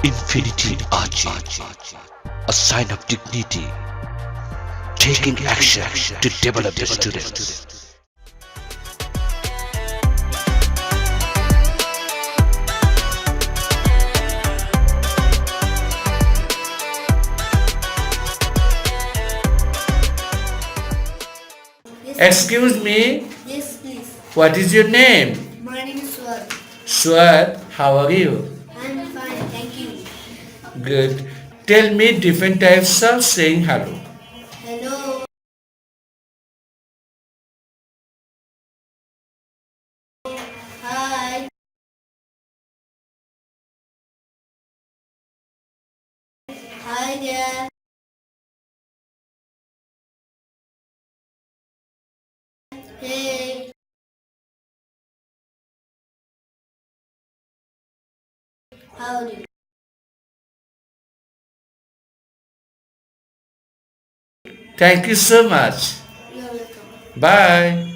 Infinity Ahzee, a sign of dignity, taking action to develop the students. Excuse me, Yes, please. what is your name? My name is Swar. Swat, how are you? I'm fine, thank you. Good. Tell me different types of saying hello. Hello. Hi. Hi there. Hey. Howdy. Thank you so much. You're welcome. Bye.